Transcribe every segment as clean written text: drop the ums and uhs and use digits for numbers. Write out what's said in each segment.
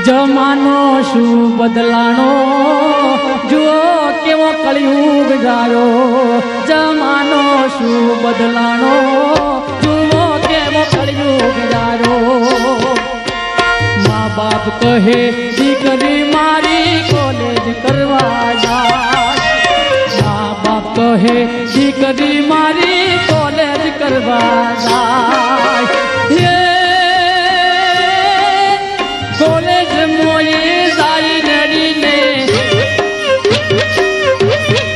જમાનો શું બદલાણો જુઓ કેવો કળિયુગ જાયો જમાનો શું બદલાણો જુઓ કેવો કળિયુગ જાયો મા બાપ કહે દીકરી મારી કોલેજ કરવા જાય મા બાપ કહે દીકરી મારી કોલેજ કરવા જાય કોલેજ મોએ જાય નડીને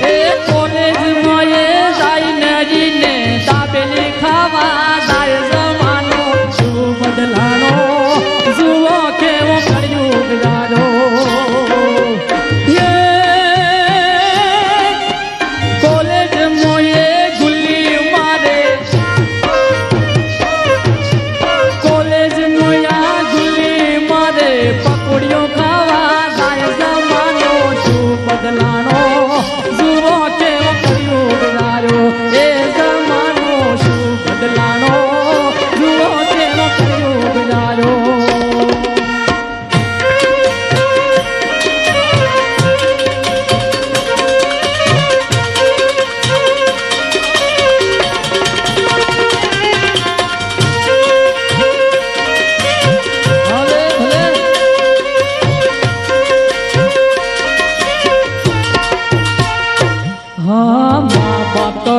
એ કોલેજ મોએ જાય નડીને દાબેલી ખાવા જાય જમાનો શું બદલાણો જુઓ કેવો કળિયુગ જાયો કોલેજ મોએ ગુલ્લી મારે કોલેજ મોયા ગુલ્લી મારે પકોડીઓ ખાવા જાય જમાનો શું બદલાણો જુઓ કેવો કળિયુગ જાયો એ જમાનો શું બદલાણો જુઓ કેવો કળિયુગ જાયો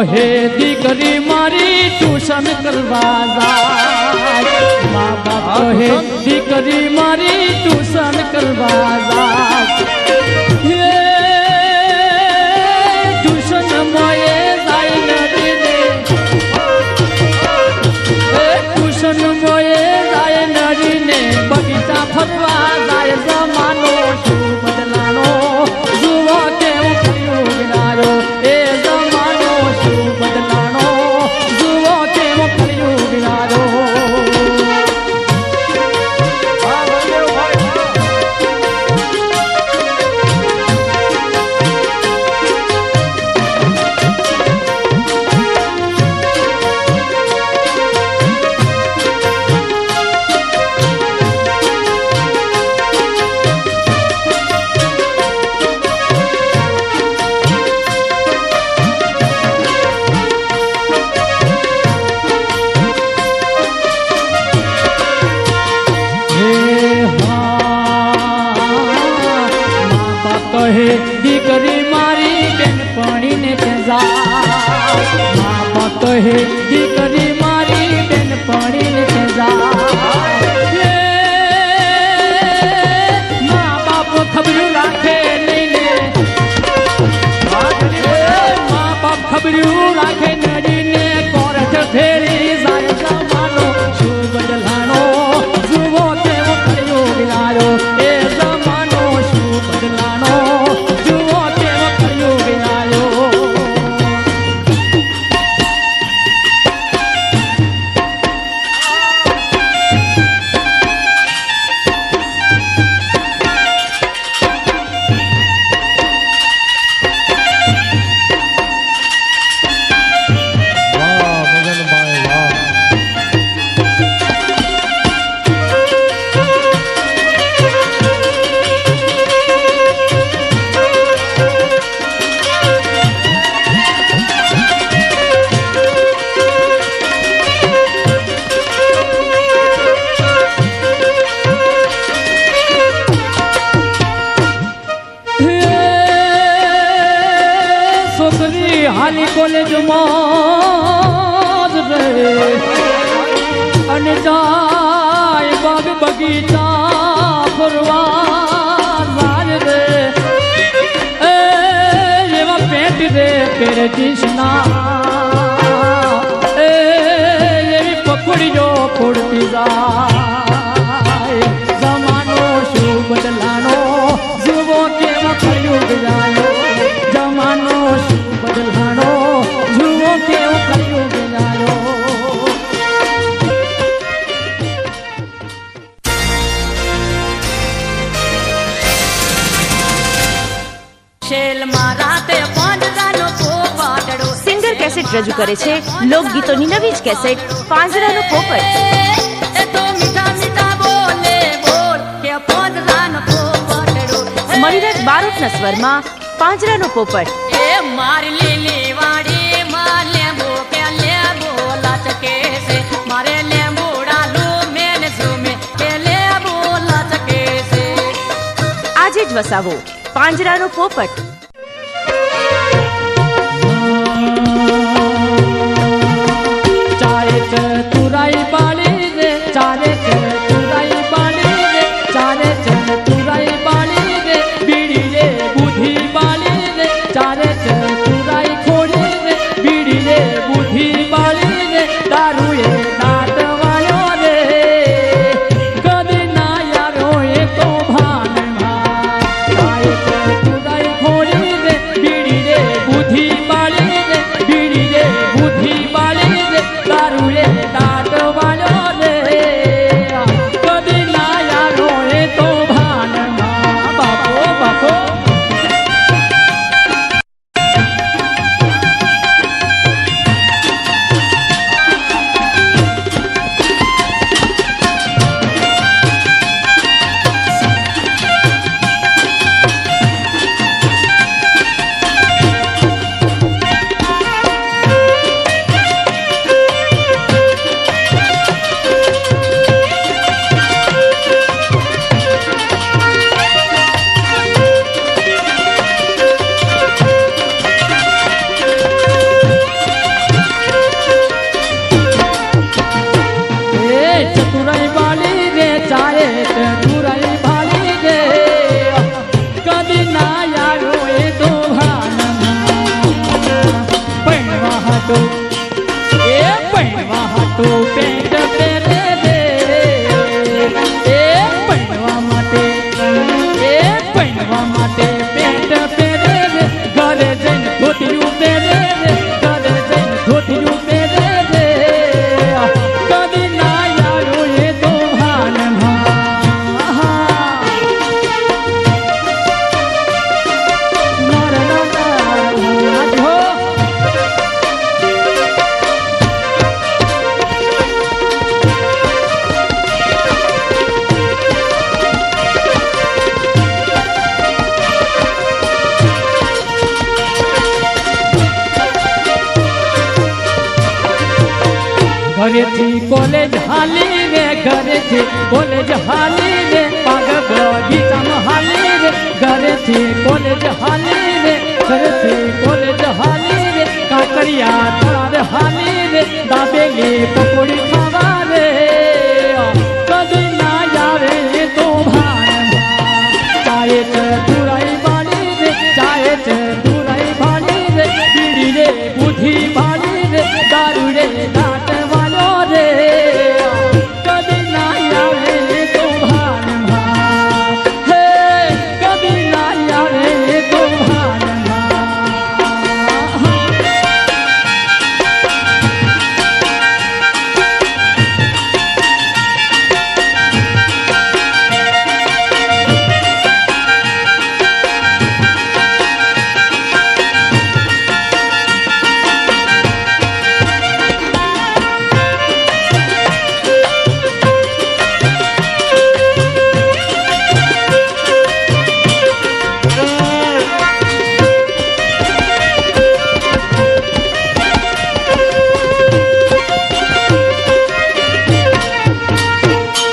હે દીકરી મારી ટ્યુશન કરવા જાય મા બાપ કહે દીકરી મારી ટ્યુશન કરવા જાય ટ્યુશન મોએ જાય નડીને ટ્યુશન મોએ જાય નડીને બગીચા ફરવા જાય જમાનો શું બદલાણો જુઓ કેવો કળિયુગ જાયો એ જમાનો શું બદલાણો જુઓ કેવો કળિયુગ જાયો કહે દીકરી મારી બેનપણીને ત્યાં મા બાપ કહે દીકરી મારી બેનપણીને ત્યાં મા બાપ ખબરું રાખે લઈને મા બાપ ખબરું રાખે નડીને કોરઠ ફેરી જાય જમાનો શું બદલાણો જુઓ કેવો કળિયુગ જાયો એ જમાનો શું બદલાણો જુઓ કેવો કળિયુગ જાયો હાલી કોલેજ મોજ રે અને જાય બાગ બગીચા ફરવા જાય રે એવા પેટ રે પેર જીસના એવી પકડીઓ ફોડતી જાય જમાનો શું બદલાણો જુઓ કેવો કળિયુગ જાયો જમાનો શું બદલાણો જુઓ કેવો કળિયુગ જાયો સિંગર કેસેટ રજૂ કરે છે લોકગીતોની નવી જ કેસેટ પાંજરાનો પોપટ. મીઠા મીઠા બોલે બોલ કે પાંજરા મીરાના સ્વરમાં પાંજરાનો પોપટ. એ મારી લીલી વાડી માં લેંબુ કે લેંબુ લચકે છે, મારે લેંબુડાનું મેન ઝૂમે કે લેંબુ લચકે છે. આજે જ વસાવો પાંજરાનો પોપટ. ચારે ચતુરાઈ બાળી રે, ચારે ચતુરાઈ બાળી રે, ચારે ચતુરાઈ બાળી રે, બીડી રે બુદ્ધિ બાળી રે, ચારે ચતુરાઈ ખોડી રે, બીડી રે બુદ્ધિ બાળી રે, દારૂ એ દાંત વાળો રે, કદી ના યારો એ તો ભાનમાં. ચારે ચતુરાઈ ખોડી રે, બીડી રે બુદ્ધિ બાળી રે, બીડી રે બુદ્ધિ બાળી રે, દારૂ એ દાંત વાળો રે, કદી ના યારો એ તો ભાનમાં. બાપો બાપો ચતુરાઈ બાળી રે, ચારે ચતુરાઈ બાળી રે, કદી ના યારો એ તો ભાનમાં. પૈણવા હાટો એ પૈણવા હાટો પેટ પહેરે રે, એ પૈણવા માટે એ પૈણવા માટે પેટ પહેરે રે, ઘરે જઈને ધોતિયું પહેરે રે, ઘરે જઈને ધોતિયું પહેરે રે, કદી ના યારો એ તો ભાનમાં. નર નર હો ઘરેથી કોલેજ હાલી રે, ઘરેથી કોલેજ હાલી રે, પાગ બગીચામાં હાલી રે, ઘરેથી કોલેજ હાલી રે, ઘરેથી કોલેજ હાલી રે, કાકરિયા તળાવ હાલી રે, દાબેલી પકોડી ખાવા રે, કદી ના આવે એ તો ભાનમાં. ચાહે ચતુરાઈ બાળી રે, ચાહે ચતુરાઈ બાળી રે, બીડી રે બુદ્ધિ બાળી રે, દારૂ રે દાંત વાળો રે, કદી ના આવે એ તો ભાનમાં. હે કદી ના આવે એ તો ભાનમાં.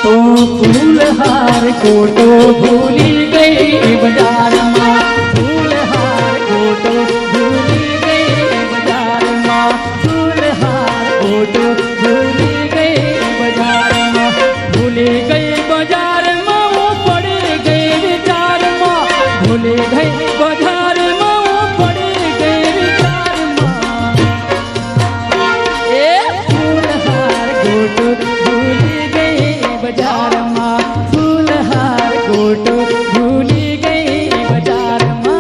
तो फूलहार कोटो भूली गई बाजार में, फूलहार कोटो भूली गई बाजार में, फूलहार कोटो भूली गई बाजार में, भूली गई बाजार में, वो पड़ी गई विचार में, भूली गई बाजार में, वो पड़ी गई विचार में. ए फूलहार कोटो भूली गई बाजार में, फूलहार कोटो भूली गई बाजार में.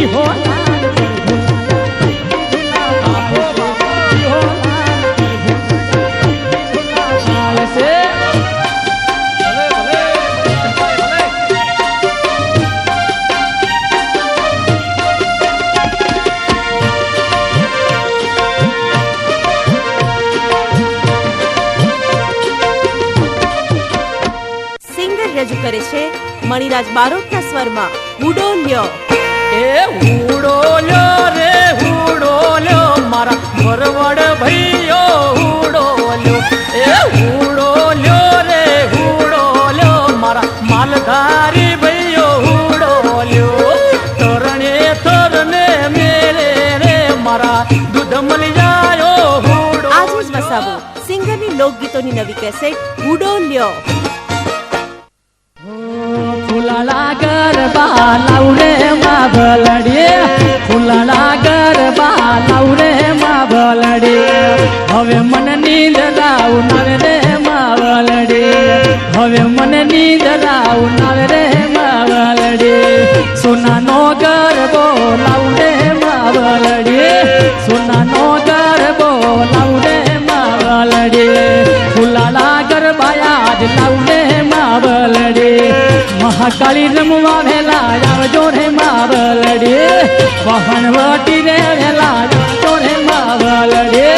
इहो लाल प्रभु इहो लाल से રજૂ કરે છે મણિરાજ બારોટના સ્વરમાં હુડો લ્યો. એ હુડો લ્યો રે હુડો લ્યો મારા વરવડ ભઈઓ હુડો લ્યો. એ હુડો લ્યો રે હુડો લ્યો મારા માલધારી ભઈઓ હુડો લ્યો. તરણે તરને મેરે રે મારા દૂધ મળી જાયો હુડો. આજે જ વસાવો સિંગરની લોકગીતોની નવી કેસેટ હુડો લ્યો. ફૂલડા ગરબા લાવરે માં ભલડે ફૂલડા ગરબા લાવરે માં ભલડે હવે મન નીંદ રાવનાર રે માં ભલડે હવે મન નીંદ રાવનાર રે માં ભલડે સોનાનો ગરબો લાવરે માં ભલડે સોનાનો ગરબો લાવરે માં ભલડે ફૂલડા ગરબા યાદ લાવરે માં ભલડે મહાકાળી રમવા વેલા આવજો રે માવલડે વાહન વટી રે વેલા આવજો રે માવલડે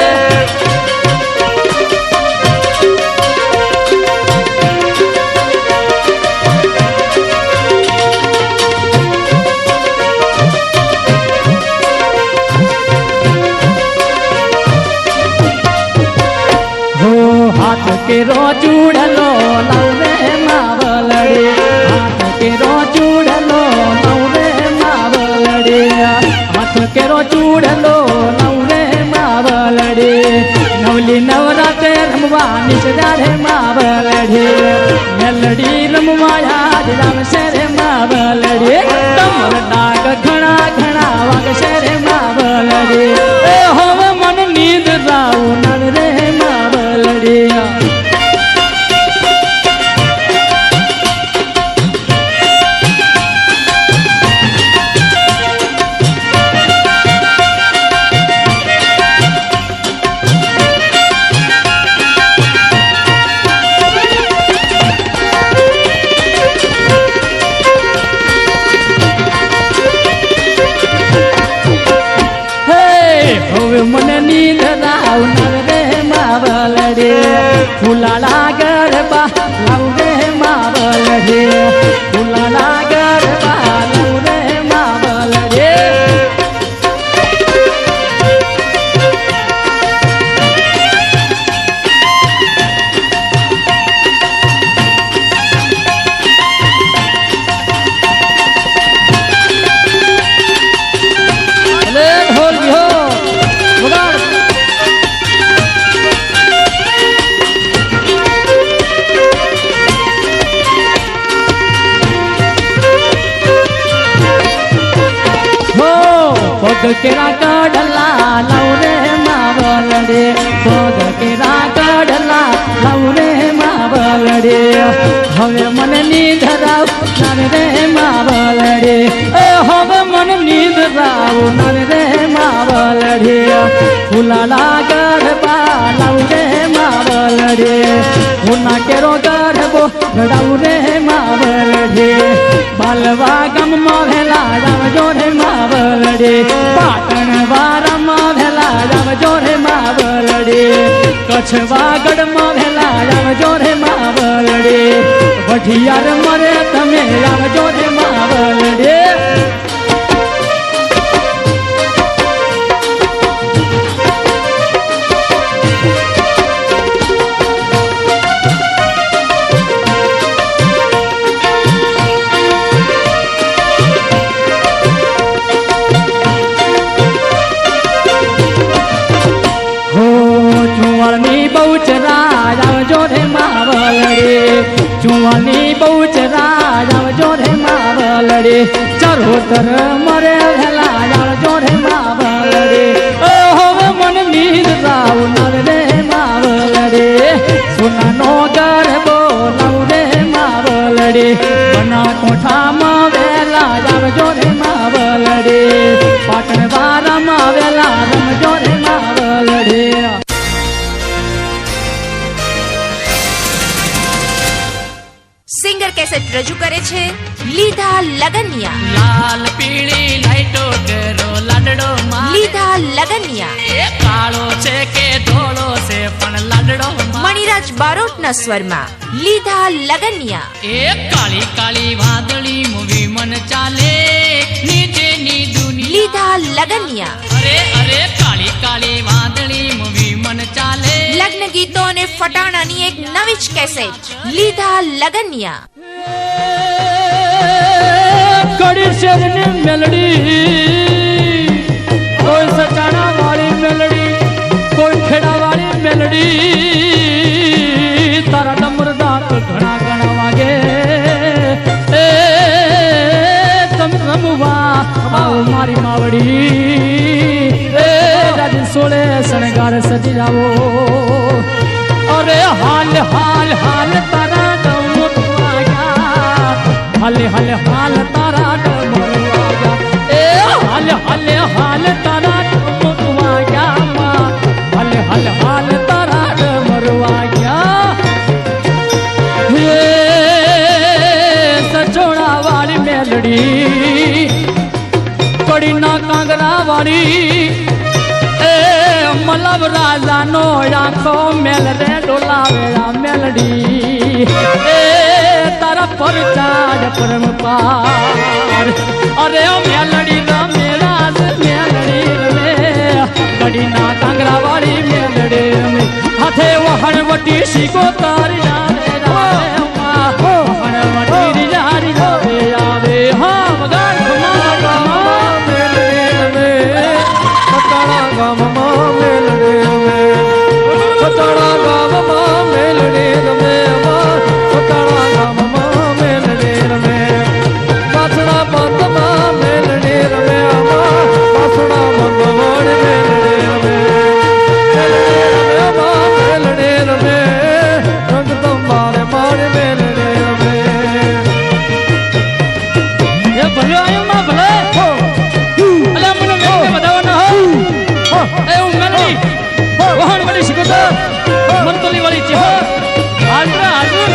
હો હાથ કેરો ચૂડલો લાવરે માવલડે કેરો ચૂડલો નવરે માવલડે હાથ કેરો ચૂડલો નવરે માવલડે નવલી નવરાત્રે રમવા નિસડારે માવલડે મેલડી રમવા યાદ આવશે રે માવલડે તમર ડાગ ઘણા ઘણા વાગશે રે માવલડે એ હવે મન નીંદ રાવનાર રે માવલડે મને નીંદ રાવનાર રે માવલડે ફૂલાડા ગરબા લાવ રે માવલડે ફૂલાડા ગરબા લાવ રે માવલડે पग केरा काढला लाव रे मावलडे पग केरा काढला लाव रे मावलडे હવે મને નીંદ રાવનાર રે માવલડે હવે મને નીંદ રાવનાર રે માવલડે ફૂલાડા ગરબા લાવ રે માવલડે ફૂના કેરો ગરબો રડાવ રે માવલડે બાલવા ગામમાં ભેલા આવજો રે માવલડે પાટણ વારામાં ભેલા આવજો રે માવલડે કચ્છ વાગડમાં ભેલા આવજો રે માવલડે વઢિયાર મરે તમે આવજો રે માવલડે ચુવાની બહુચરા આવજો રે માવલડે ચરોતર મરે ભેલા આવજો રે માવલડે હવે મન નીંદ રાવનાર રે માવલડે સોનાનો ગરબો લાવ રે માવલડે બના કોઠામાં ભેલા આવજો રે માવલડે કેસેટ રજૂ કરે છે લીધા લગનિયા. લાલ પીળી લાઈટો કરો લાડડો મારે લીધા લગનિયા. એ કાળો છે કે ધોળો છે પણ લાડડો મારે મણિરાજ બારોટના સ્વરમાં લીધા લગનિયા. એ કાળી કાળી વાદળી મૂવી મન ચાલે નીચેની દુનિયા લીધા લગનિયા. અરે અરે કાળી કાળી વાદળી મૂવી મન ચાલે લગ્ન ગીતો અને ફટાણાની એક નવી જ કેસેટ લીધા લગનિયા. કડી શેરની મેલડી, કોઈ સચાણા વાળી મેલડી, કોઈ ખેડા વાળી મેલડી, તારા ડમરદાર ઘણા ઘણા વાગે. એ તમે રમવા આવો મારી માવડી, એ રાજી સોળે શણગાર સજી જાવો. અરે હાલ હાલ હાલ તારા ડમર વાગ્યા, હાલે હાલે હાલ તારા ડમર વાગ્યા. એ હાલે હાલે હાલ તારા ડમર વાગ્યા, હાલે હાલે હાલ તારા ડમર વાગ્યા. હે સચોડા વાળી મેલડી, કડીના કાંગરા વાળી, એ મલબ રાજાનો આખો મેલ રે ડોલાવે આ મેલડી. એ તારા પર ચાડ પરમ પાર. અરે ઓ મેલડી રમે રાજ મેલડી રમે, કડીના કાંગરા વાળી મેલડી રમે. હાથે વહણવટી શીખો તારી આવે વહણવટી જારી આવે આવે. હા વગાડ ખમા મેલડી રમે, સતાણા ગામમાં મેલડી રમે, સતાણા ગામમાં મેલડી રમે, સતાણા ગામમાં મેલડી રમે, બાસણા બંધમાં મેલડી રમે, બાસણા બંધવડ મેલડી રમે, મેલડી રમે, રંગ તમારે મારે મેલડી રમે. એ ભલે આવ્યો ના ભલે અલ્યા મને મેલડી બતાવવાનો હો. એ હું મેલડી વહણ વાળી શીખો મંતોલી વાળી છે. હાજરા હાજર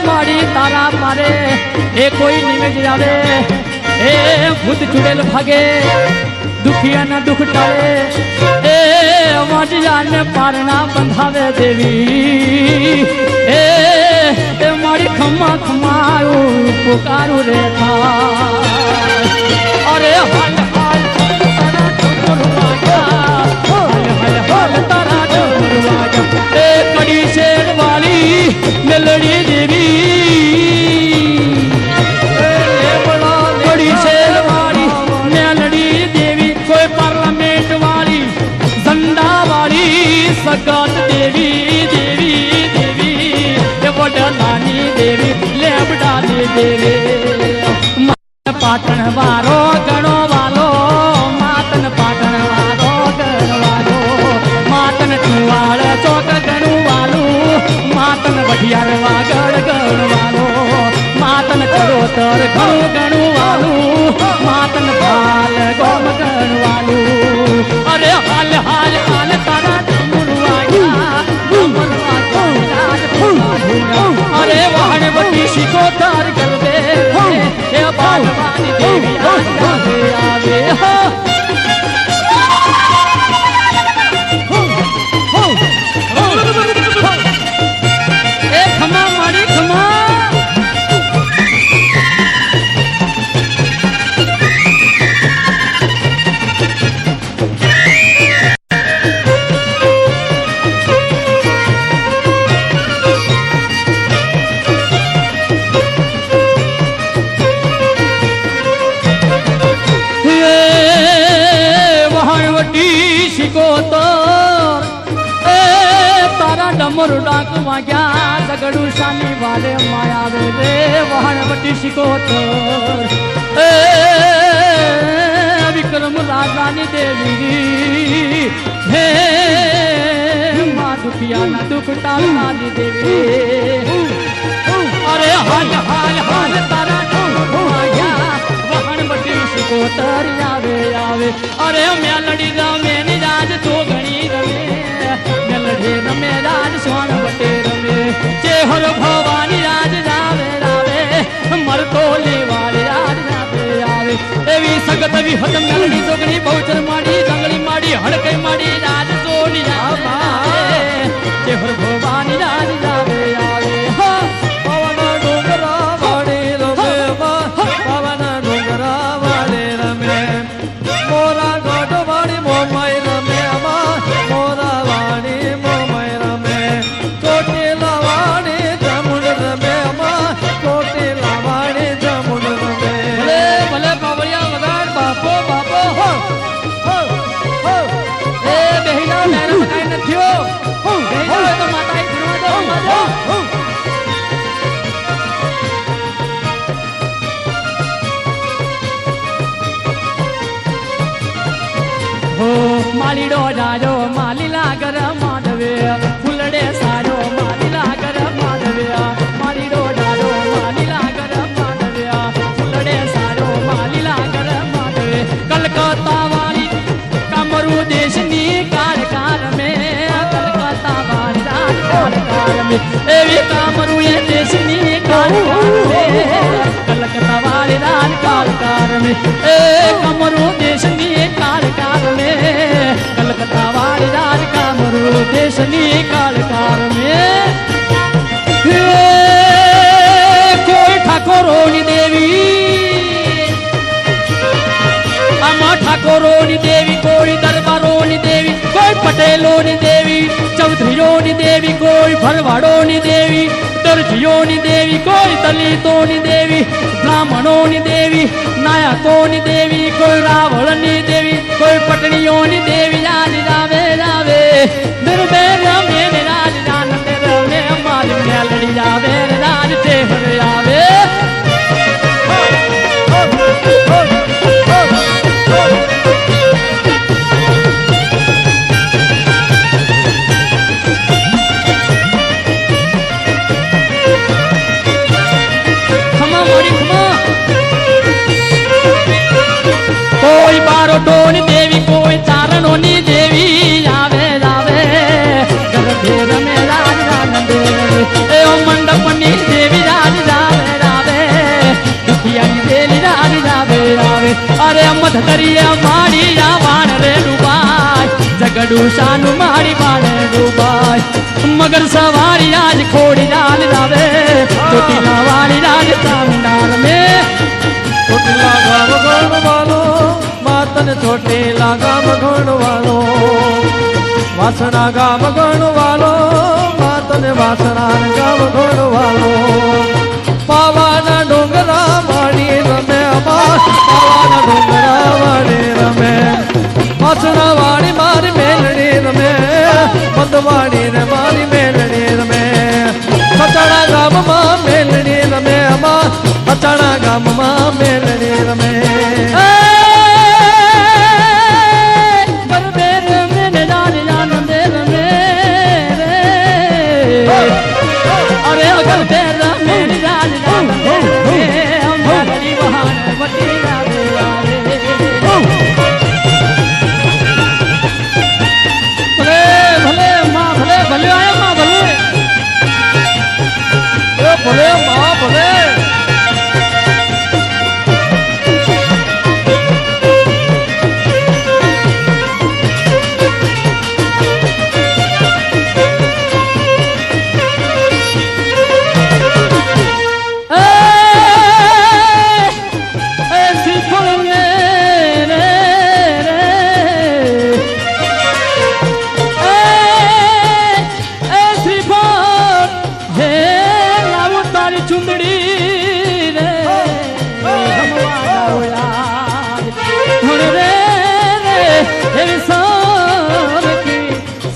મારી તારા મારે એ કોઈ નિમેજ આવે, એ ભૂત ચુડેલ ભાગે, દુખિયાના દુઃખ ટાળે, એ વાંટિયાને પારણા બંધાવે દેવી. એ મારી ખમા ખમારું પુકારું રે થાય. અરે હાલ હાલ તારા ડમર વાગ્યા, હાલ હાલ હાલ તારા ડમર વાગ્યા. એ કડી શેર વાળી મેલડી દેવી, કડી શેર વાળી મેલડી દેવી, કોઈ પાર્લામેન્ટ વાળી ઝંડા વાળી સગત દેવી દેવી દેવી, એ વડલાની દેવી લેબડાની દેવી. પાટણ વારો ગણો વાલો, માતન પાટણ વારો ગણ વાલો, માતન ટુવાળ ચોક ગણું વાલું, માતન વઢિયાર વાગડ ગણ વાલો, માતન કરોતર ઘણું ગણું વાલું, માતન ભાલ ગોમ ગણ વાલું. અરે હાલ હાલ હાલ તારા ડમર વાગ્યા, ડમર વાગ્યા. અરે વાહણ વટી શીખો તાર ગરબે, એ બાળવાની દેવી આવે આવે. હા એ ખમા મારી ખમા. ડમર ડાક વાગ્યા, સગડું શાની વાલે માયા રે વહાણવટી શિકોતર. એ વિક્રમ રાજાની દેવી, હે દુખિયાના દુઃખ ટાળનારી દેવી અરે હાલ હાલ હાલ તારા વાગ્યા વહાણ બટી સુકોતર આવે આવે અરે મેલડી રમે ની રાજ તો ઘણી રમે મેલડી રમે રાજ સ્વાણ બટે રમે ચેહર ભવાની રાજ રાવે રાવે મરતો લેવાળી રાજ રાવે આવે એવી સગત વિહત મેલડી જોગણી બહુચર માડી જંગલી માડી હડકઈ માડી રાજ જોડી આવે ચેહર ભવાની રાજ રાવે આવે પવન ડુંગરા વાળી રમે પવન ડુંગરા વાળી રમે મોરા ગઢ વાળી મોમાઈ રમે મોરા વાળી મોમાઈ રમે ચોટીલા વાળી જમુન રમે ચોટીલા વાળી જમુન રમે ભલે ભલે બાબળિયા વગાડ બાપો બાપો હો હો હો એ બેહીના મેરે મકાઈ નથીઓ બેહીના તો માતાઈ ફરવા દો હો માલીડો જાજો માલીલા ગર માધવે ફૂલડે સારો માલીલા ગર માધવે માલીડો જાજો માલીલા ગર માધવે ફૂલડે સારો માલીલા ગર માધવે કલકત્તા વાળી કમરુ દેશની કાળકાર મે કલકત્તા વાળી રાજ કાળકાર મે એવી કમરુ એ દેશની કાળકાર મે કલકત્તા વાળી રાજ કાળકાર મે એ કમરુ દેશની કાળકાર મે કલકત્તા વાળી રાજ કમરુ દેશની કાળકાર મે કોઈ ઠાકોરોની દેવી આમાં ઠાકોરોની દેવી કોઈ દરબારોની દેવી કોઈ પટેલોની દેવી ચૌધરીઓની દેવી કોઈ ભરવાડોની દેવી દરજીઓની દેવી કોઈ દલિતોની દેવી બ્રાહ્મણોની દેવી નાયકોની દેવી કોઈ રાવળની દેવી કોઈ પટણીઓની દેવી રાજ રાવે રાવે નિર્ભે રમે ને રાજ આનંદ રમે મારી મેલડી રાવે રાજ ચેહર આવે કોઈ બારોટોની દેવી કોઈ ચારણોની દેવી આવે આવે ગરબે રમે રાજ આનંદ રમે એ મંડપની દેવી રાજ રાવે રાવે દુખિયાની દેવી રાજ રાવે રાવે અરે મધ દરિયા માડી વાણ રે ડુબાય જગડું શાનું માડી બાણે ડુબાય મગર સવારી રાજ ખોડી રાજ રાવે ચોટીલા વાળી રાજ ચામડાર મે ચોટીલા ગામ ગણવાલો માતન ચોટીલા ગામ ગણવાલો વાસણા ગામ ગણવાલો માતન વાસણા ગામ ગણવાલો પાવાના ડુંગરા વાળી રમે પાવાના ડુંગરા વાળી રમે વાસણા વાળી મારી મેલડી રમે બંધવાડી ને મારી મેલડી રમે સચડા ગામમાં મેલડી રમે સચડા ગામમાં મેલડી રમે ગરબે રમે ને રાજ આનંદ રમે અરે ગરબે રમે ને રાજ આનંદ રમે અમારી વહાણ વટી રાવે આવે ભલે ભલે માં ભલે ભલે આયા માં ભલે ભલે માં ભલે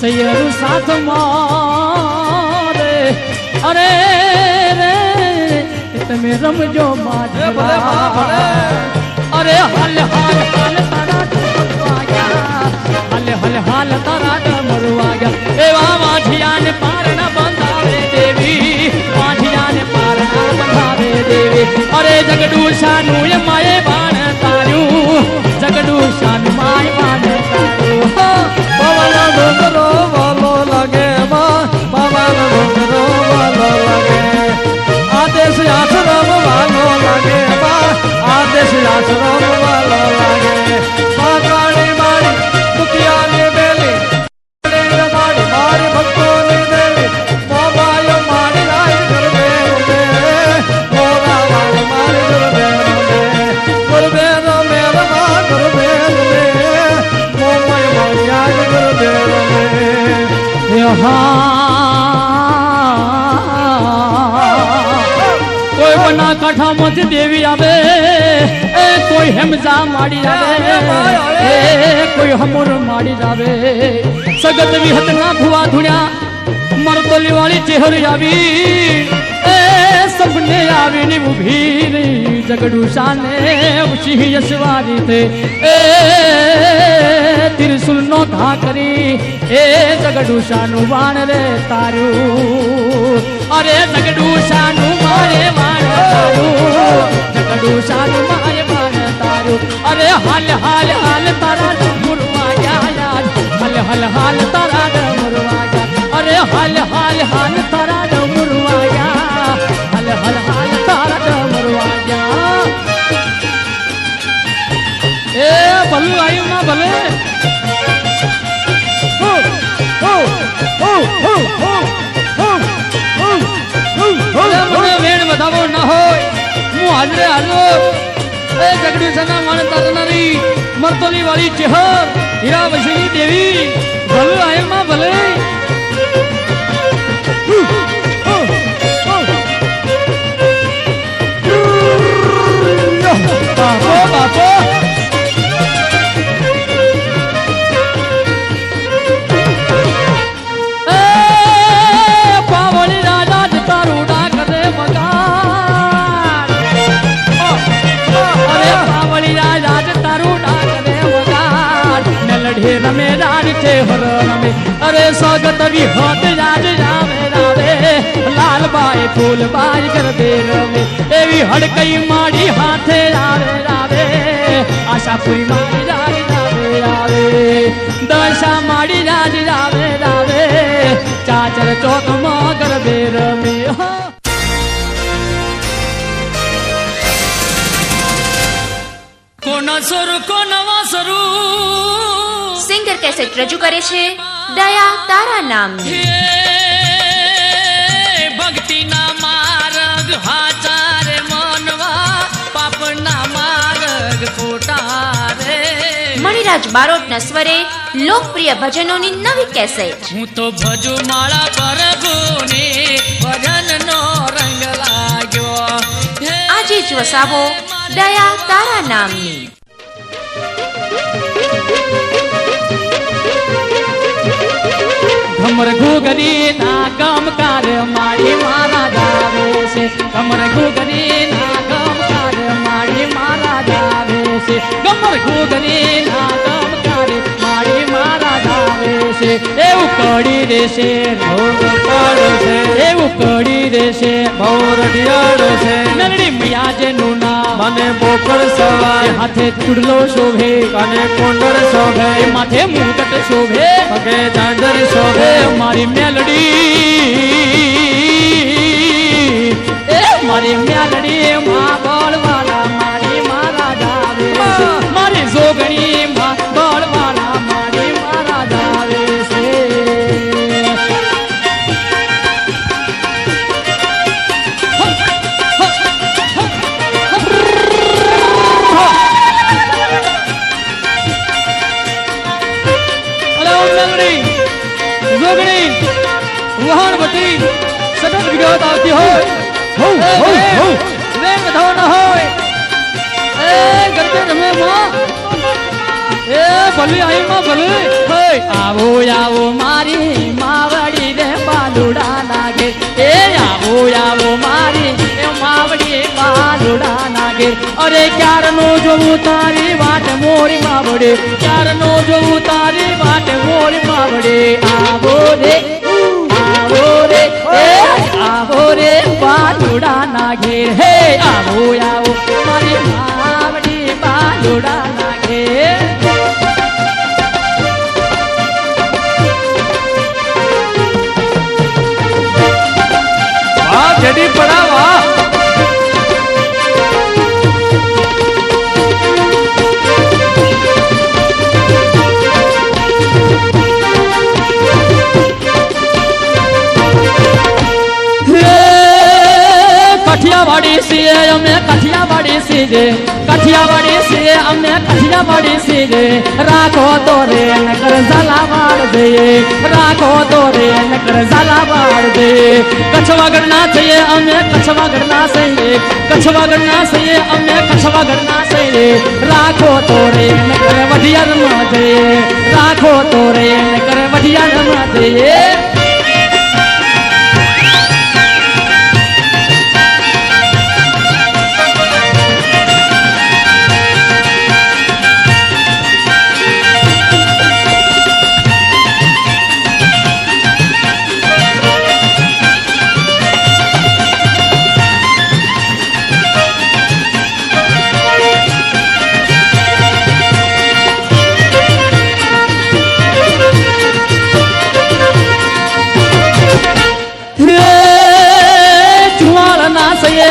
સૈયર સાથ મારે અરે રે તમે રમજો માજરા અરે હાલ હાલ હાલ તારા ડમરુ વાગ્યા હાલ હાલ હાલ તારા ડમરુ વાગ્યા એવા માઠિયા જગડું શાનું એ માએ બાણ તાર્યું જગડું શાનું માય બાણ તાર્યું બાબાનો ડુંગરો વાલો લાગે બાબાનો ડુંગરો વાલો લાગે આદેશ આશ્રમ વાલો લાગે આદેશ આશ્રમ વાલો લાગે કાળી મારી દુખિયાની બેલી મારી મારી ભક્તોની દેવી મોબાયો મારી રાય ગરબે રમે મોરા વાળ મારી ગરબે રમે રમા ગરબે રમે મોમાય મારી આજ ગરબે રમે કોઈ બના કાંઠામાંથી દેવી આવે એ કોઈ હેમજા માડી આવે એ કોઈ હમુર માડી આવે સગત વિહત ના ભુવા ધુણ્યા મરતોલી વાળી ચહેરી આવી એ સબને આવીને ઊભી રહી જગડું શાને ઉછી યશવારી તે એ ત્રિશુલ નો ધા કરી એ જગડું શાનું વાણ રે તારું અરે જગડું શાનું મારે વાણ તારું જગડું શાનું મારે વાણ તારું અરે હાલ હાલ હાલ તારા ડમર વાગ્યા હાલ હાલ હાલ તારા ડમર વાગ્યા અરે હાલ હાલ હાલ તારા ડમર વાગ્યા હાલ હાલ હાલ તારા ડમર વાગ્યા એ ભલું આવ્યું ના ભલે મને વેણ વધાવો ના હોય હું હાજરે હાલો એ જગડી સના માણ તારનારી મરતોલી વાળી ચેહર હીરા વસીની દેવી ભલે આવ્યું ના ભલે બાપો બાપો પાવળી રાજા જતા રૂડા કરે મગાન અરે પાવળી રાજા જતા રૂડા કરે મગાન મેલડી રમે રાજ છે હર રમે અરે સ્વાગત વિહત રાજ રાવે રાવે લાલબાઈ ફૂલબાઈ ગરબે રમે એવી હડકઈ માડી હાથે રાવે રાવે આશાપુરી માડી રાજ રાવે રાવે દશા માડી રાજ રાવે રાવે ચાચર ચોકમાં ગરબે રમે કોના સુર કોના સરું સિંગર કેસેટ રજૂ કરે છે દયા તારા નામની ભક્તિના માર્ગ હાચારે મનવા પાપના માર્ગ ખોટા રે મણિરાજ બારોટના સ્વરે લોકપ્રિય ભજનોની નવી કેસેટ હું તો ભજુ માળા પ્રભુને ભજનનો રંગ લાગ્યો આજે જ વસાવો દયા તારા નામની કમર ઘૂઘરી ના ગમકાર માડી મારા જાવે છે કમર ઘૂઘરી ના ગમકાર માડી મારા જાવે છે કમર ઘૂઘરી ના ગમકાર માડી મારા જાવે છે એવું કડી દેશે ભોગ પાડો છે એવું કડી દેશે ભોરડિયાળો છે નરડી મિયા જેનું નામ મને બોકર સવાય હાથે ચૂડલો શોભે કાને કોંડર શોભે માથે મુગટ શોભે પગે ઝાંઝર શોભે મારી મેલડી એ મારી મેલડી માં બળવાલા મારી મારા જાવે મારી જોગણી માં બળવાલા મારી મારા જાવે છે મેલડી જોગણી વહાણ બટી સતત વિગત આવતી હોય વેણ વધાવો ન હોય એ ગરબે રમે માં એ ભલે આઈ માં ભલે આવો આવો મારી માવડી રે બાલુડા નાગે એ આવો આવો મારી એ માવડી બાલુડા નાગે અરે ક્યારનો જોવું તારી વાટ મોરી માવડે ક્યારનો જોવું તારી વાટ મોરી માવડે આવો રે આવો રે બાલુડા નાગે હે આવો આવો કાઠિયાવાડી છીએ અમે કાઠિયાવાડી છીએ કાઠિયાવાડી છીએ અમે કાઠિયાવાડી છીએ રાખો તો રે નકર ઝાલાવાડ દે રાખો તો રે નકર ઝાલાવાડ દે કચ્છવાગડના છીએ અમે કચ્છવાગડના છીએ કચ્છવાગડના છીએ અમે કચ્છવાગડના છીએ રાખો તો રે નકર વઢિયારમાં દે રાખો તો રે નકર વઢિયારમાં દે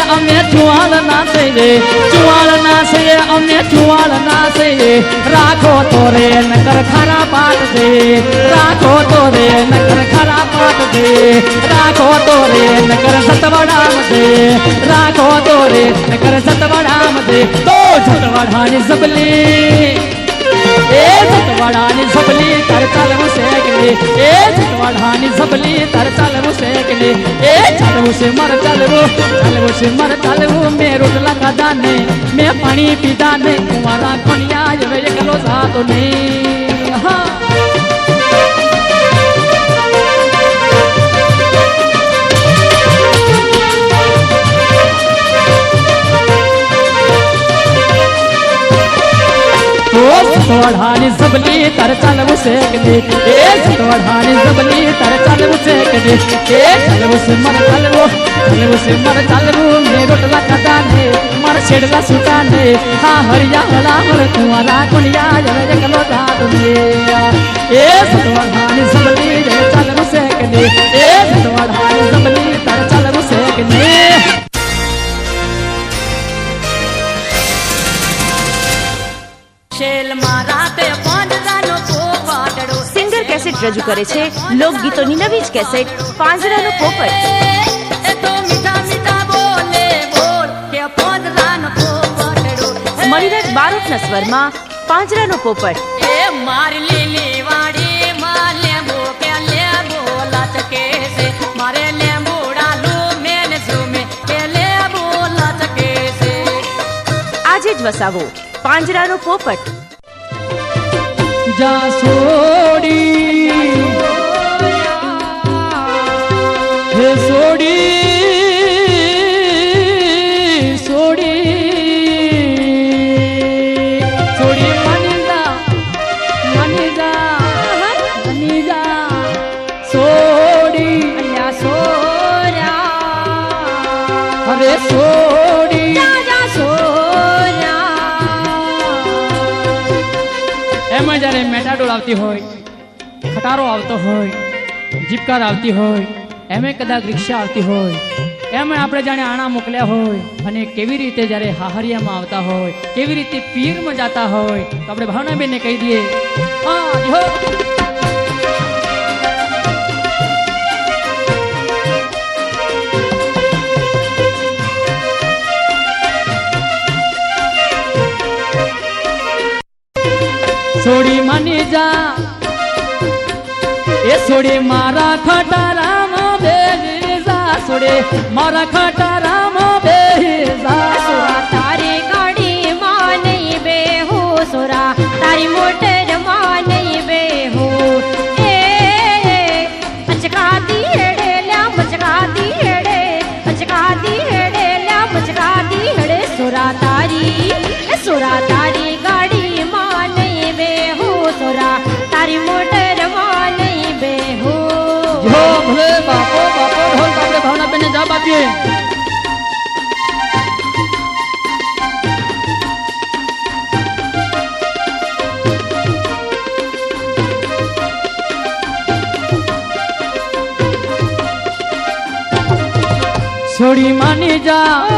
અમે ચુવાલ ના છીએ ચુવાલ ના છીએ અમે ચુવાલ ના છીએ રાખો તો રે નકર ખરા પાટ દે રાખો તો રે નકર ખરા પાટ દે રાખો તો રે નકર સતવડામ દે રાખો તો રે નકર સતવડામ દે તો સતવડાની સબલી એ સતવડાની સબલી તર ચાલવું શેકલી એ સતવડાની સબલી તર ચાલવું શેકલી એ ચાલવું છે મર ચાલવું છે મર ચાલવું મેં રોટલા ખાધા ને મેં પાણી પીધા ને મારા કોણિયા હવે એકલો જાતો નહીં હા સતવડાની સબલી તર ચાલવું શેકલી એ સતવડાની સબલી તર ચાલવું શેકલી એ ચાલવું છે મર ચાલવું મેં રોટલા ખાધા ને મારા છેડલા છૂટા ને હા હરિયા હળા હળ કુંવારા કોણિયા હવે એકલો જાતો ને એ સતવડાની સબલી ચાલવું શેકલી એ સતવડાની સબલી તર ચાલવું શેકલી સિંગર કેસેટ રજૂ કરે છે લોકગીતોની નવી જ કેસેટ પાંજરાનો પોપટ મણિરાજ બારોટના સ્વરમાં પાંજરાનો પોપટ એ મારી લીલી વાડી માં લેંબુ કે લેંબુ લચકે છે મારે લેંબુડાલું મેન ઝૂમે કે લેંબુ લચકે છે આજે જ વસાવો પાંજરાનો પોપટ જા સોડી હે સોડી સોડી સોડી મનીજા સોડી અલ્યા સોરા અરે સોડી એમાં જ્યારે મેટાડોલ આવતી હોય ખટારો આવતો હોય જીપકાર આવતી હોય એમે કદાચ રિક્ષા આવતી હોય એમાં આપણે જાણે આણા મોકલ્યા હોય અને કેવી રીતે જ્યારે હાહરિયામાં આવતા હોય કેવી રીતે પીરમાં જતા હોય તો આપણે ભાવનાબેનને કહી દઈએ હા હો સોડી માની જા એ સોડી મારા ખટારામાં બેહી જા સોડી મારા ખટારામાં બેહી જા સોરા તારી ગાડી માં નહીં બેહુ સોરા તારી મોટર માં નહીં બેહુ એ અચકાતી હેડે લ્યા મચકાતી હેડે અચકાતી હેડે લ્યા મચકાતી હેડે સોરા તારી ગાડી માં નહીં બેહુ સોરા તારી મોટર માં નહીં બેહુ જો ભલે બાપો બાપો ઢોલ આપણે ભાવનાબેનને જવાબ આપીએ છોડી માની જા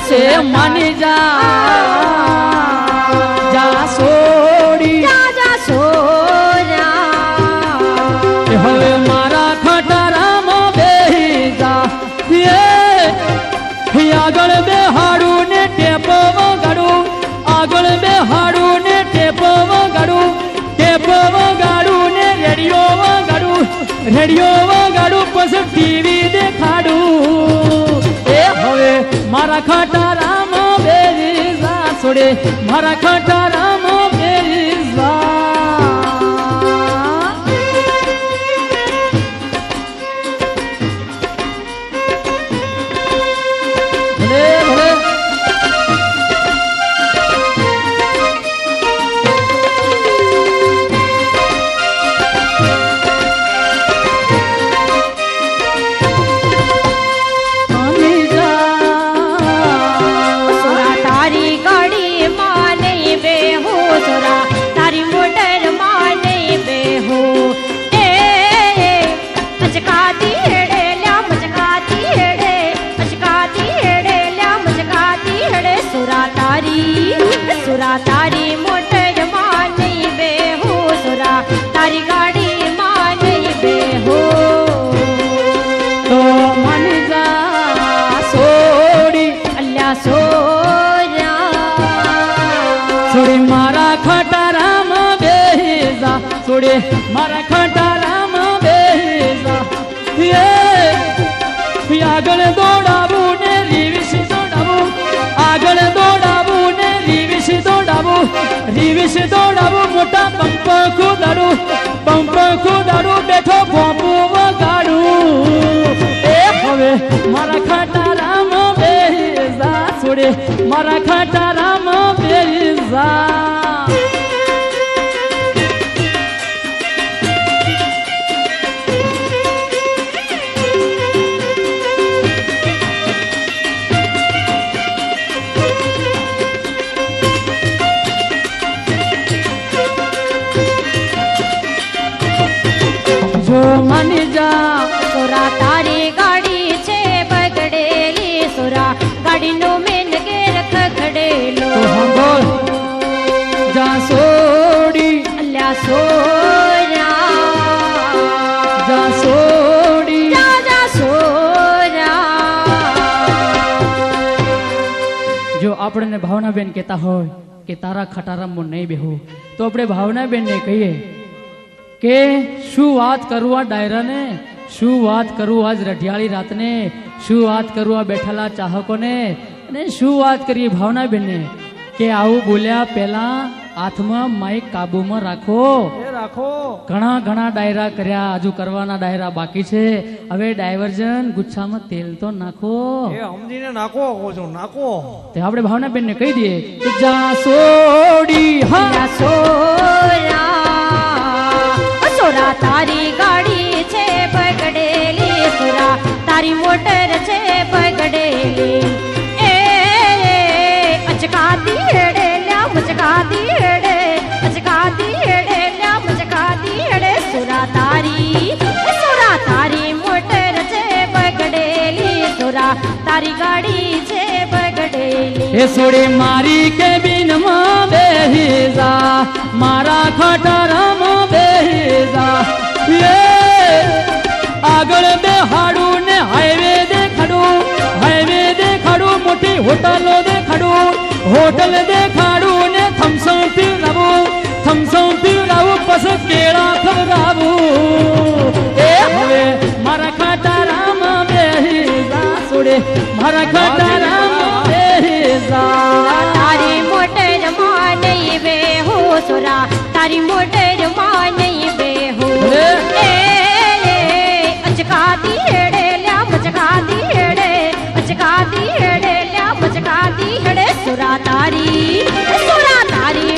से मानी जा जा सोड़ी जा सोरा हवे मारा खटारा में बेही जा ये ગાડું એ હવે મારા ખટારામ બેરી જા છોડે મારા ખટારામ બેરી જા ભલે ભલે સોરા તારી ગાડીમાં નહીં બેહું સોરા તારી મોટરમાં નહીં બેહું એ મચકાતી હેડે લ્યા મચકાતી હેડે મચકાતી હેડે લ્યા મચકાતી હેડે સોરા તારી મોટરમાં નહીં બેહું સોરા તારી ગાડીમાં નહીં બેહું તો માની જા સોડી અલ્યા સોરા સોડી મારા ખટારામ બેજા સોડી મારા ખટારામ બેજા એ આગળ દોડાવું ને રીવિશ દોડાવું આગળ દોડાવું ને રીવિશ દોડાવું મોટા પંપ ખુદાડું બેઠો ભોંપુ વગાડું એ હવે મારા ખટારામ બેજા સોડે મારા ખટારામ બેજા જો માની જા સોરા તારી ગાડી છે બગડેલી સોરા ગાડીનો મેન ગેર ખખડેલો તો સાંભળ જા સોડી અલ્યા સોરા જા સોડી રાજા સોરા જો આપણને ભાવનાબેન કહેતા હોય કે તારા ખટારામમાં નહીં બેહું તો આપણે ભાવનાબેનને કહીએ કે શું વાત કરું આ ડાયરાને શું વાત કરું આજ રઢિયાળી રાતને શું વાત કરું આ બેઠેલા ચાહકોને અને શું વાત કરીએ ભાવનાબેનને કે આવું બોલ્યા પહેલા હાથમાં માઇક કાબુમાં રાખો એ રાખો ઘણા ઘણા ડાયરા કર્યા હજુ કરવાના ડાયરા બાકી છે હવે ડાયવર્જન ગુચ્છામાં તેલ તો નાખો એ સમજીને નાખો કહો છો નાખો તે આપણે ભાવનાબેનને કહી દઈએ કે જા સોડી હા અલ્યા સોરા સોરા તારી ગાડી છે બગડેલી સોરા તારી મોટર છે બગડેલી એ અચકાતી હેડે લ્યા મચકાતી હેડે અચકાતી હેડે લ્યા મચકાતી હેડે સોરા તારી મોટર છે બગડેલી સોરા તારી ગાડી છે બગડેલી એ સોડી મારી કેબિન માં બેહી જા મારા ખટારામાં બેહી જા એ આગળ બેહાડું ને હાઈવે દેખાડું મોટી હોટલો હોટલ દેખાડું ને થમસમ પીવડાવું પછી કેળા ખવડાવું એ હવે મારા ખટારામાં બેહી જા સોડે મારા ખટારામાં બેહી જા તારી મોટર માં નહીં બેહું સોરા તારી મોટર માં નહીં બેહું એ અચકાતી હેડે લ્યા મચકાતી હેડે અચકાતી હેડે લ્યા મચકાતી હેડે સોરા તારી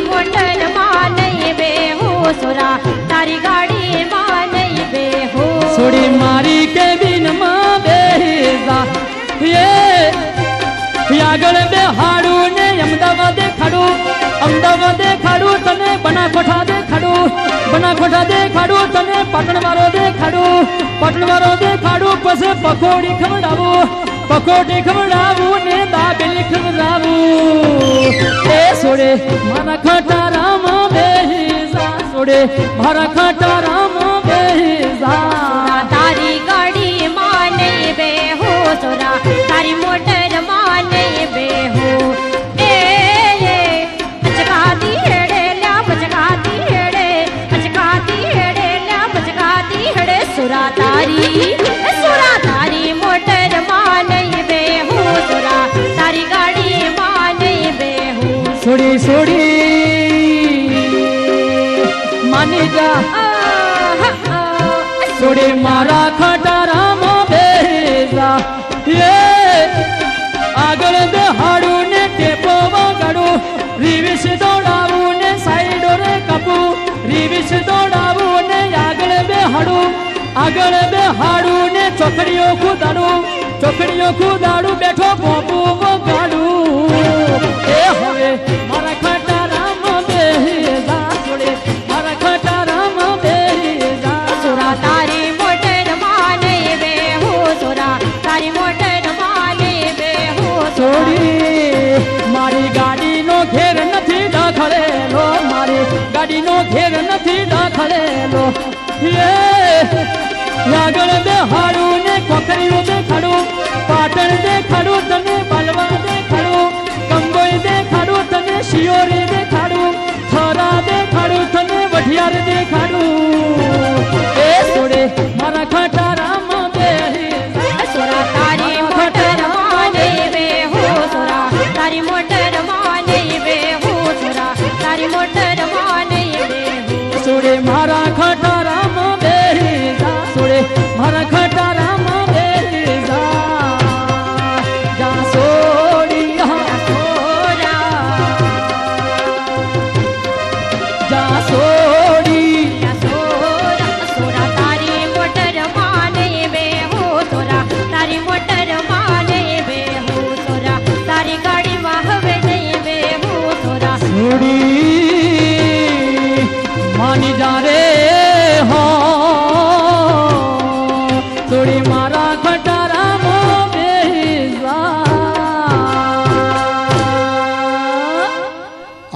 મોટર માં નહીં બેહું સોરા તારી ગાડી માં નહીં બેહું સોડી મારી કેબિન માં બેહી જા એ આગળ બેહાડું ને અમદાવાદ દેખાડું તને બનાસકાંઠા દેખાડું તને પાટણવાળો દેખાડું પછી પકોડી ખવડાવું ને દાબેલી ખવડાવું એ સોડે મારા ખટારામાં બેહી જા સોડે મારા ખટારામાં બેહી જા તારી ગાડી માં નહીં બેહું સોરા તારી મોટર માં નહીં બેહું એ અચકાતી હેડે લ્યા મચકાતી હેડે અચકાતી હેડે લ્યા મચકાતી હેડે સોરા તારી મોટર સોડી માની જા સોડી મારા ખટારામાં બેસા એ આગળ બેહાડું ને ટેપો વગાડું રીવિશ દોડાવું ને સાઈડો રે કાપું રીવિશ દોડાવું ને આગળ બેહાડું ને ચોકડીઓ કુદાડું બેઠો બોબુ વગાડું એ હવે મારા ખટારામાં બેસા સોડી મારા ખટારામાં બેસા સુરા તારી મોટર માને બેહું સુરા તારી મોટર માને બેહું સોડી મારી ગાડીનો ઘેર નથી દાખલેલો મારી ગાડીનો ઘેર નથી દાખલેલો એ આગળ બેહાડું ને કોકરીઓ દેખાડું પાટણ દેખાડું તને બાલવા દેખાડું કંબોઈ દેખાડું તને શિયોરી દેખાડું થરા દેખાડું તને વઢિયાર દેખાડું એ સોડે મારા ખટારામાં બેહી સુરા તારી મોટર માને બેહું સુરા તારી મોટર માને બેહું સુરા તારી મોટર માને બેહું સોડે મારા ખટારામાં બેહી જા સોડે મારા ખટારામાં બેહી જા સોડી જા સોડી સુરા તારી મોટર માને બેહું સુરા તારી મોટર માને બેહું સુરા તારી ગાડીમાં હવે નહીં બેહું સુરા સોડી માની જા રે હો સોડી મારા ખટારામાં બેહી જા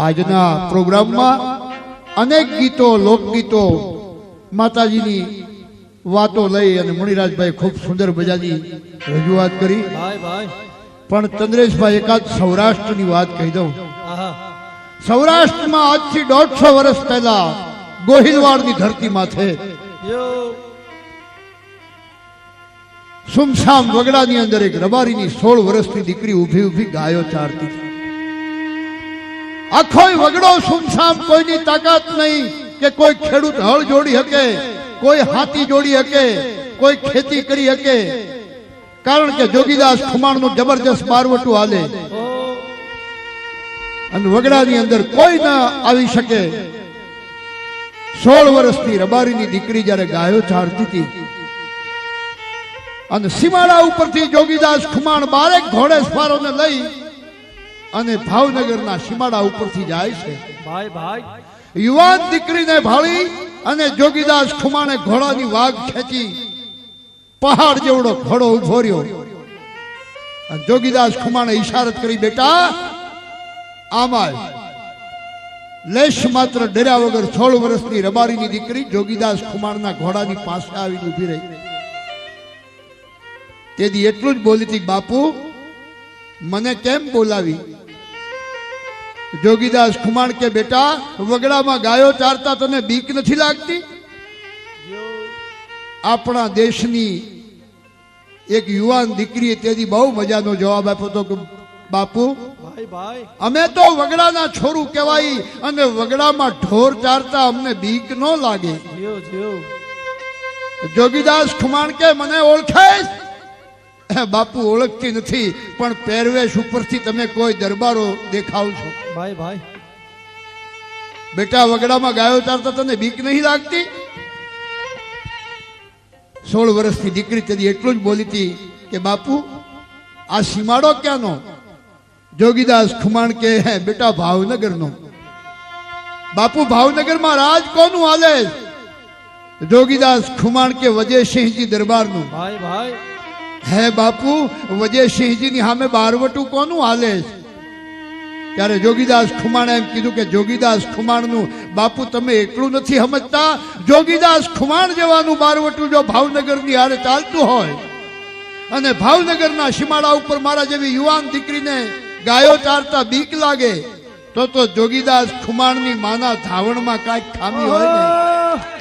આજના પ્રોગ્રામમાં અનેક ગીતો લોકગીતો માતાજીની વાતો લઈ અને મુનિરાજભાઈ ખૂબ સુંદર મજાની રજૂઆત કરી ભાઈ ભાઈ પણ ચંદ્રેશભાઈ એકાદ સૌરાષ્ટ્રની વાત કહી દઉં આહા સૌરાષ્ટ્રમાં આજથી 150 વર્ષ પહેલા ગોહિલવાડની ધરતી માથે યો સુમસામ વગડાની અંદર એક રબારીની 16 વર્ષની દીકરી ઊભી ગાયો ચારતી હતી. આખોય વગડો સુમસામ, કોઈની તાકાત નહીં કે કોઈ ખેડૂત હળ જોડી શકે, કોઈ હાથી જોડી શકે, કોઈ ખેતી કરી શકે, કારણ કે જોગીદાસ ખુમાણનું જબરજસ્ત બારવટું હાલે અને વગડાની અંદર કોઈ ના આવી શકે. 16 વર્ષની રબારીની દીકરી જ્યારે ગાયો ચારતી હતી અને સીમાડા ઉપરથી જોગીદાસ ખુમાણ 12 ઘોડે સવારોને લઈ અને ભાવનગરના સીમાડા ઉપરથી જાય છે. ભાઈ ભાઈ યુવાન દીકરીને ભાળી અને જોગીદાસ ખુમાણે ઘોડાની વાઘ ખેંચી પહાડ જેવડો ઘોડો ઉભો રહ્યો. અને જોગીદાસ ખુમાણે ઈશારત કરી, બેટા આમાં લેશ માત્ર ડર્યા વગર 16 વર્ષની રબારીની દીકરી જોગીદાસ ખુમાણના ઘોડાની પાસે આવીને ઊભી રહી. તેથી એટલું જ બોલી હતી, બાપુ મને કેમ બોલાવી? જોગીદાસ ખુમાણ કે, બેટા વગડામાં ગાયો ચારતા તને બીક નથી લાગતી? આપણા દેશની એક યુવાન દીકરીએ તેથી બહુ મજાનો જવાબ આપ્યો હતો કે બાપુ ભાઈ ભાઈ અમે તો વગડાના છોરું કહેવાય અને વગડામાં ઢોર ચારતા અમને બીક ન લાગે. જીઓ જીઓ જોગીદાસ ખુમાણ કે, મને ઓળખે? બાપુ ઓળખતી નથી, પણ પહેરવેશ ઉપરથી તમે કોઈ દરબારો દેખાવ છો. ભાઈ ભાઈ બેટા વગડામાં ગાયો ચારતા તને બીક નહીં લાગતી? 16 વર્ષની દીકરી તેથી એટલું જ બોલી હતી કે બાપુ આ સીમાડો ક્યાંનો? જોગીદાસ ખુમાણ કે, બેટા ભાવનગરનો. બાપુ ભાવનગરમાં રાજ કોનું હાલે? જોગીદાસ ખુમાણ કે, વજયસિંહજી દરબારનું. ભાઈ ભાઈ હે બાપુ, વજયસિંહજીની સામે બારવટું કોનું હાલે? ત્યારે જોગીદાસ ખુમાણે એમ કીધું કે જોગીદાસ ખુમાણનું. બાપુ તમે એટલું નથી સમજતા, જોગીદાસ ખુમાણ જેવાનું બારવટું જો ભાવનગરની હારે ચાલતું હોય અને ભાવનગરના સીમાડા ઉપર મારા જેવી યુવાન દીકરીને ગાયો ચારતા બીક લાગે તો જોગીદાસ ખુમાણની માના ધાવણમાં કાંઈક ખામી હોય ને.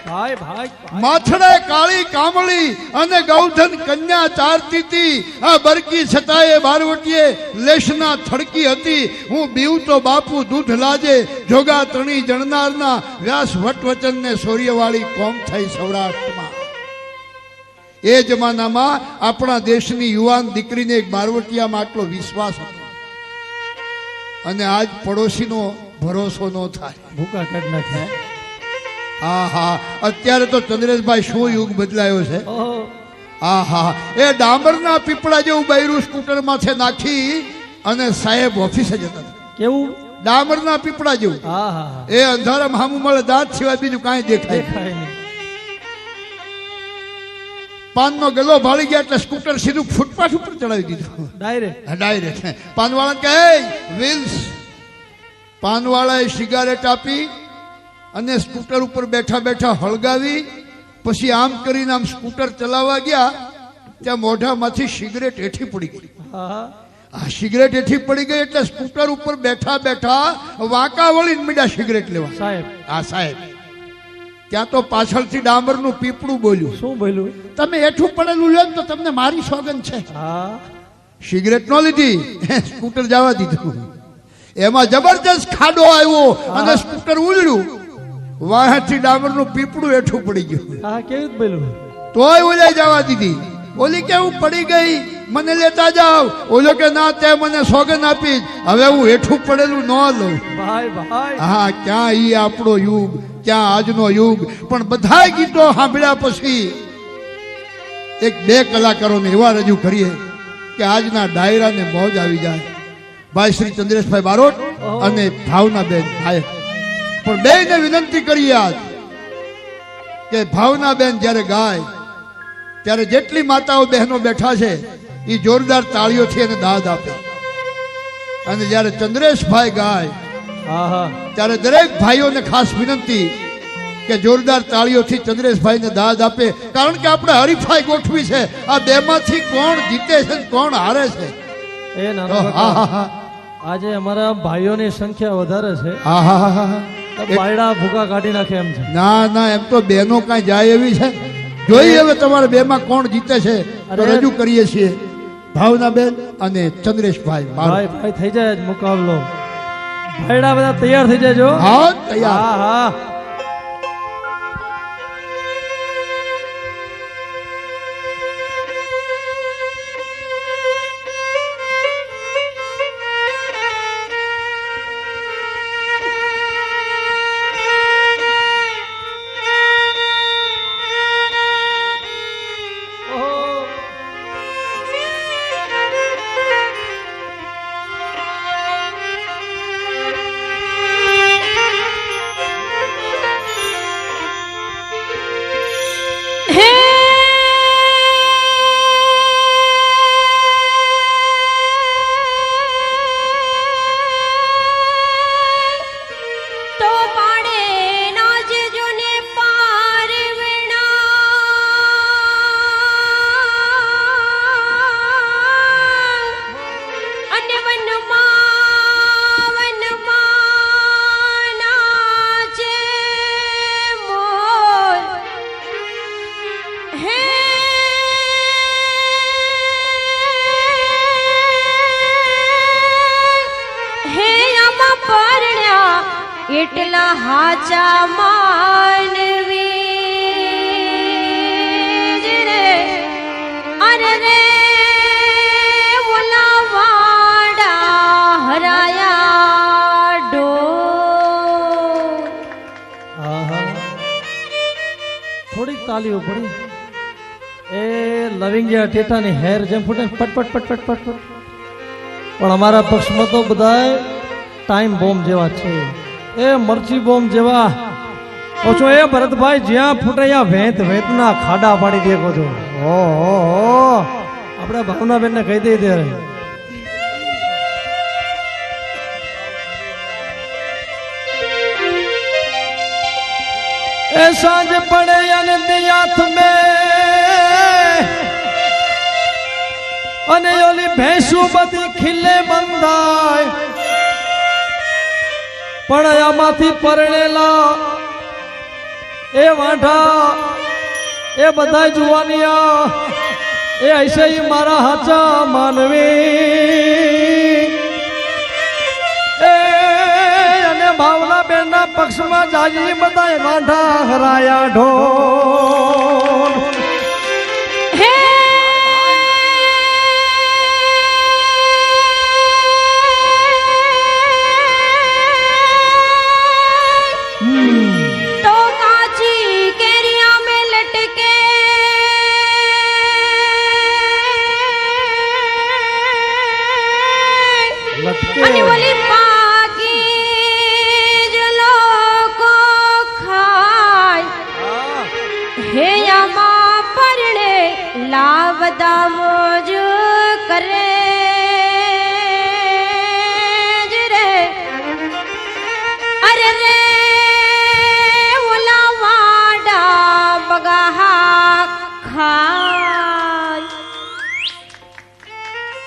ભાઈ ભાઈ માથડે કાળી કામળી અને ગૌધન કન્યા ચારતી હતી. આ બરકી છતાંય બારવટીએ લેશના થડકી હતી. હું બીવું તો બાપુ દૂધ લાજે, જોગા તણી જણનારના વ્યાસ વટવચનને સૌર્યવાળી કોમ થઈ સૌરાષ્ટ્રમાં. એ જમાનામાં આપણા દેશની યુવાન દીકરીને એક બારવટિયામાં આટલો વિશ્વાસ હતો, અને આજ પડોશીનો ભરોસો ન થાય. ભૂકા કાઢ નાખે. હા હા, અત્યારે તો ચંદ્રેશભાઈ શું યુગ બદલાયો છે. ઓહો હા હા, એ ડામરના પીપળા જેવું બૈરું સ્કૂટર માથે નાખી અને સાહેબ ઓફિસે જતા હતા. કેવું? ડામરના પીપળા જેવું. હા હા હા. એ અંધારામાં હામું મળે દાંત સિવાય બીજું કાંઈ દેખાય નહીં. દેખાય નહીં. પાનનો ગલ્લો ભાળી ગયા એટલે સ્કૂટર સીધું ફૂટપાથ ઉપર ચડાવી દીધું. ડાયરેક્ટ. ડાયરેક્ટ પાનવાળા કહે વ્હીલ્સ. પાનવાળાએ સિગારેટ આપી અને સ્કૂટર ઉપર બેઠા બેઠા હળગાવી. પછી આમ કરીને આમ સ્કૂટર ચલાવવા ગયા ત્યાં મોઢામાંથી સિગરેટ હેઠી પડી ગઈ. હા હા. આ સિગરેટ હેઠી પડી ગઈ એટલે સ્કૂટર ઉપર બેઠા બેઠા વાંકા વળીને મીડા સિગરેટ લેવા. સાહેબ. હા સાહેબ. ત્યાં તો પાછળથી ડામરનું પીપળું બોલ્યું, શું બોલ્યું? તમે હેઠું પડેલું લ્યો ને તો તમને મારી સોગંદ છે. હા. સિગરેટ નો લીધી, સ્કૂટર જવા દીધું. એમાં જબરજસ્ત ખાડો આવ્યો અને સ્કૂટર ઉલડ્યું. વાહથી ડામરનું પીપળું હેઠું પડી ગયું. હા કેવું બોલ્યું? તોય ઓલાઈ જવા દીધી. ઓલી કેવું પડી ગઈ, મને લેતા જાવ. ઓલો કે ના, તે મને સોગંદ આપી, હવે હું હેઠું પડેલું ન લઉં. ભાઈ ભાઈ. હા, ક્યાં ઈ આપણો યુગ, ક્યાં આજનો યુગ. પણ બધા ગીતો સાંભળ્યા પછી એક બે કલાકારોને એવા રજૂ કરીએ કે આજના ડાયરાને મોજ આવી જાય. ભાઈ શ્રી ચંદ્રેશભાઈ બારોટ અને ભાવનાબેન નાયક. પણ બેયને વિનંતી કરીએ આજ કે ભાવનાબેન જ્યારે ગાય ત્યારે જેટલી માતાઓ બહેનો બેઠા છે એ જોરદાર તાળીઓથી એને દાદ આપે. અને જ્યારે ચંદ્રેશભાઈ ગાય હા હા. ત્યારે દરેક ભાઈઓને ખાસ વિનંતી કે જોરદાર તાળીઓથી ચંદ્રેશભાઈને દાદ આપે. કારણ કે આપણે હરીફાઈ ગોઠવી છે, આ બેમાંથી કોણ જીતે છે ને કોણ હારે છે. એ તો નાના હા હા કાકા, હા આજે અમારા ભાઈઓની સંખ્યા વધારે છે. હા હા હા હા. તો બાયડા ભૂકા કાઢી નાખે એમ છે. ના ના, એમ તો બહેનો કાંઈ જાય એવી છે. જોઈએ હવે તમારે બેમાં કોણ જીતે છે તો અરે. રજૂ કરીએ છીએ. ભાવનાબેન અને ચંદ્રેશભાઈ ભાઈ ભાઈ થઈ જાય જ મુકાબલો. ભાઈડા બધા તૈયાર થઈ જાયજો. હા તૈયાર. હા હા. એટલા હાચા માનવી રે અરે રે ઓલા વાડા હરાયા ડો. હા હા. થોડીક તાલીઓ પડી. એ લવિંગિયા ટેટાની હેર જેમ ફૂટે પટ પટ પટ પટ પટ પટ. પણ અમારા પક્ષમાં તો બધાય ટાઈમ બોમ્બ જેવા છે. એ મરચી બોમ્બ જેવા. ઓછો એ ભરતભાઈ જ્યાં ફૂટે ત્યાં વેત વેતના ખાડા પાડી દે કહો છો. ઓહો આપણે ભાવનાબેન ને કહી દઈએ ત્યારે. એ સાંજ પડે અને દિયાથ में અને ઓલી ભેંસું બધી ખીલે બંધાય પણ આમાંથી પરણેલા એ વાંઢા એ બધા જુવાનિયા એ હશે ઈ મારા હાચા માનવી એ અને ભાવના બેન ના પક્ષમાં જાજી બધા વાંઢા હરાયા ઢોલ અને ઓલી પાકી જ લોકો ખાય હે આમાં પરણે લાવદા મોજ કરે જ રે અરે રે ઓલા વાડા બગાહા ખાય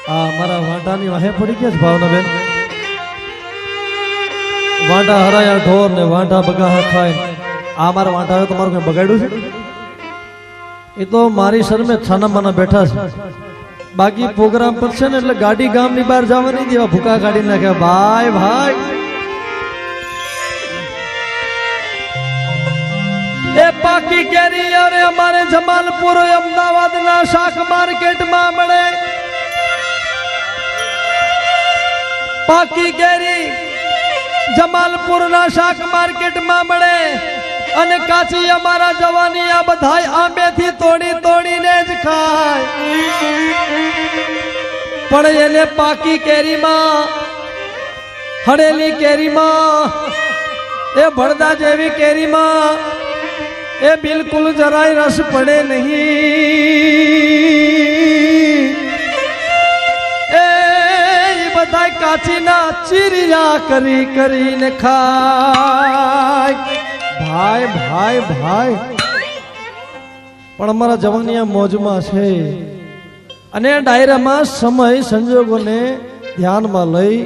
આ મારા વાંઢાની વાહે પડી ગયા છે ભાવનાબેન વાંઢા હરાયા ઢોર ને વાંઢા બગાહા ખાય આ મારા વાંઢા તમારું કઈ બગાડ્યું છે એ તો મારી શરમે છાના માના બેઠા છે બાકી પ્રોગ્રામ પર છે ને એટલે ગાડી ગામની બહાર જવા નહીં દેવા ભૂકા કાઢી નાખે ભાઈ ભાઈ એ પાકી કેરી અરે અમારે જમાલપુર અમદાવાદના શાક માર્કેટમાં મળે પાકી કેરી જમાલપુરના શાક માર્કેટમાં મળે અને કાચી અમારા જવાની આ બધાય આંબેથી તોડી તોડીને જ ખાય પણ એને પાકી કેરીમાં હળેલી કેરીમાં એ ભડદા જેવી કેરીમાં એ બિલકુલ જરાય રસ પડે નહીં બધા કાચીના ચીરિયા કરી કરીને ખાય ભાઈ ભાઈ ભાઈ પણ અમારા જવાનિયા મોજમાં છે અને ડાયરામાં સમય સંજોગોને ધ્યાનમાં લઈ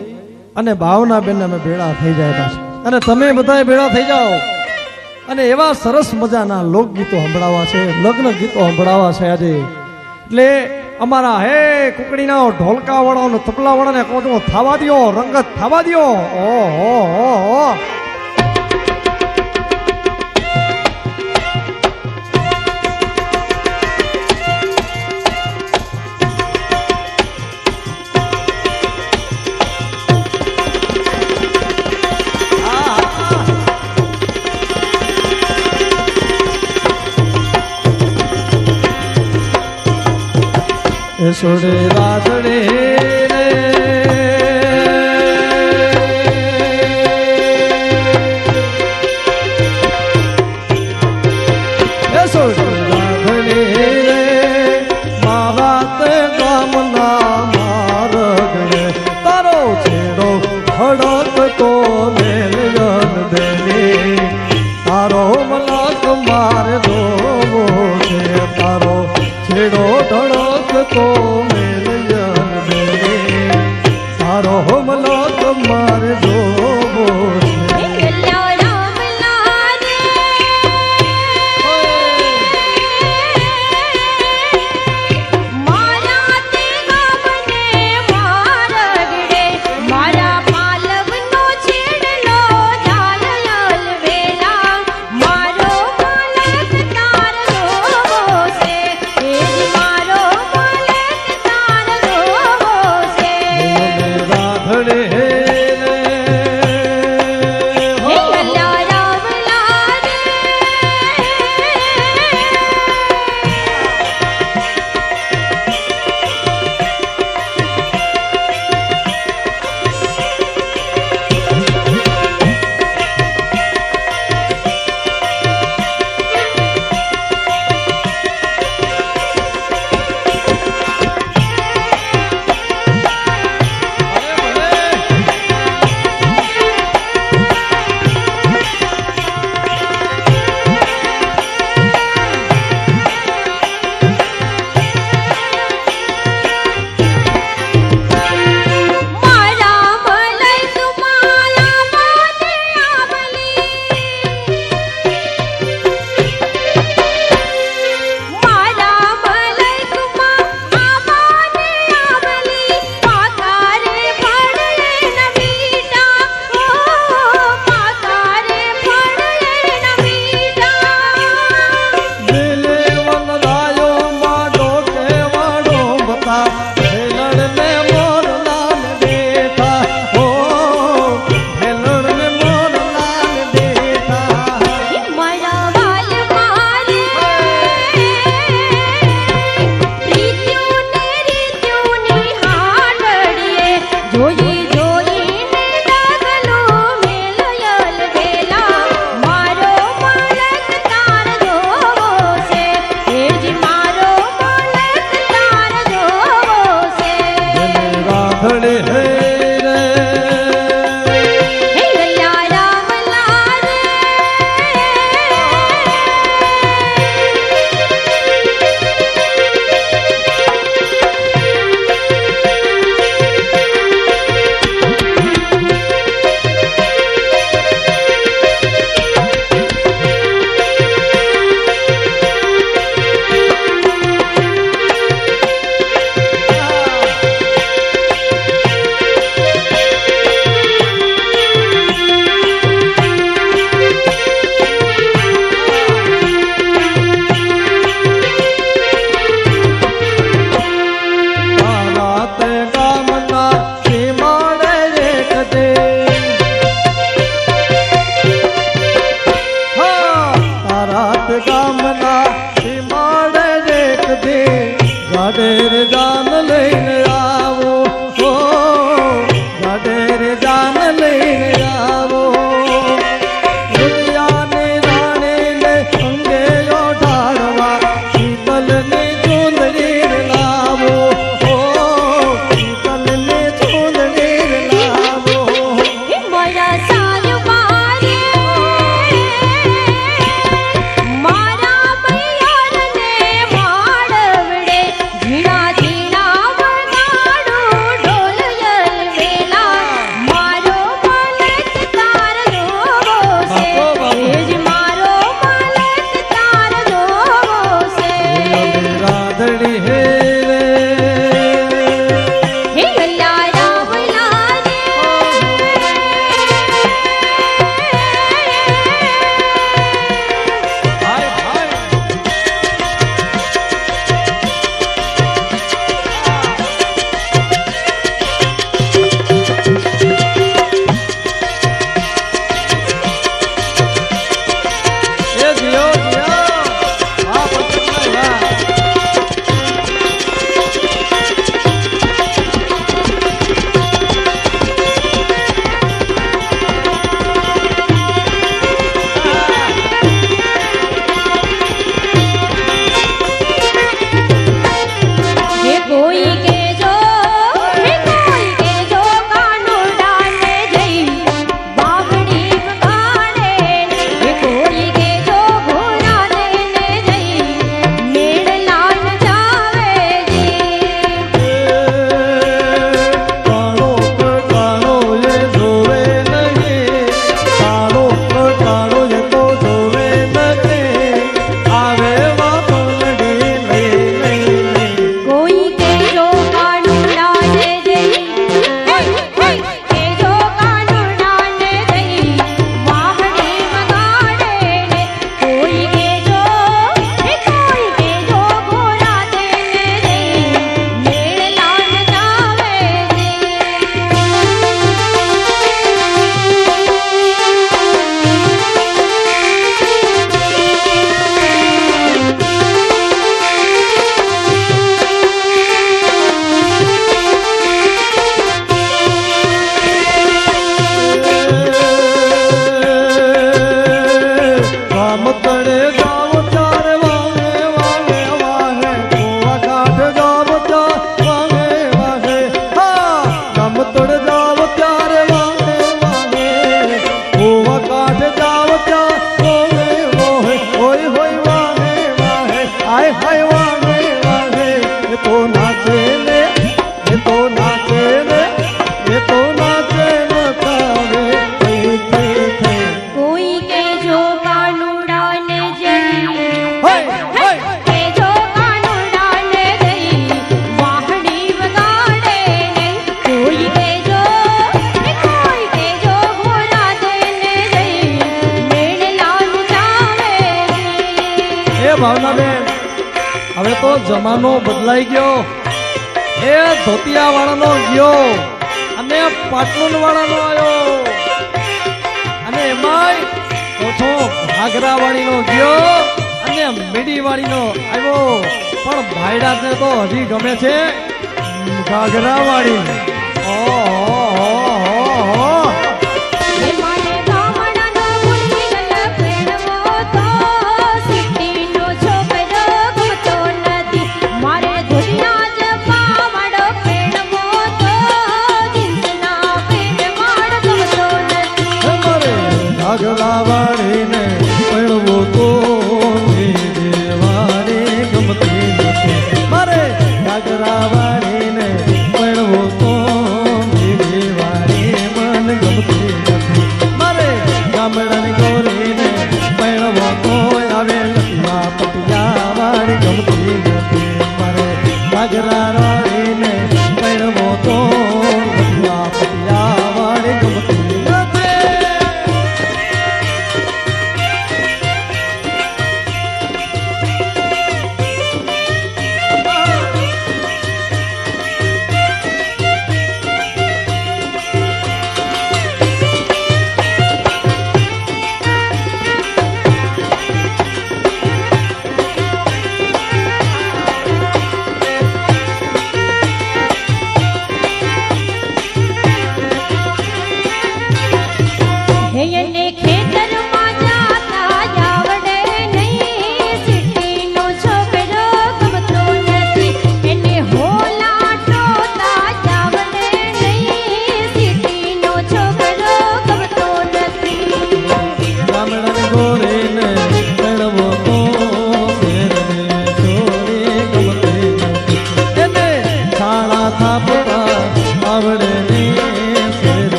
અને ભાવના બેન અમે ભેળા થઈ જાય પાછા અને તમે બધા ભેળા થઈ જાઓ અને એવા સરસ મજાના લોકગીતો સંભળાવા છે લગ્ન ગીતો સંભળાવા છે આજે એટલે અમારા હે કુકડીના ઢોલકા વાળા તબલા વાળા ને કહું થાવા દ્યો રંગત થાવા દ્યો ઓહો સોડે રાધડે રે સોડે રાધડે રે મારા તે ગામના મારગડે તારો છેડો હડક તો મેલયન દેને તારો મલક મારે દોવો છે તારો છેડો ધડક તો મેલયન ભાવનાબેન હવે તો જમાનો બદલાઈ ગયો એ ધોતિયા વાળાનો ગયો અને પાટલુન વાળાનો આવ્યો અને એમાંય ઓછો ઘાઘરા વાળીનો ગયો અને મીડી વાળીનો આવ્યો પણ ભાઈડાને તો હજી ગમે છે ઘાઘરા વાળી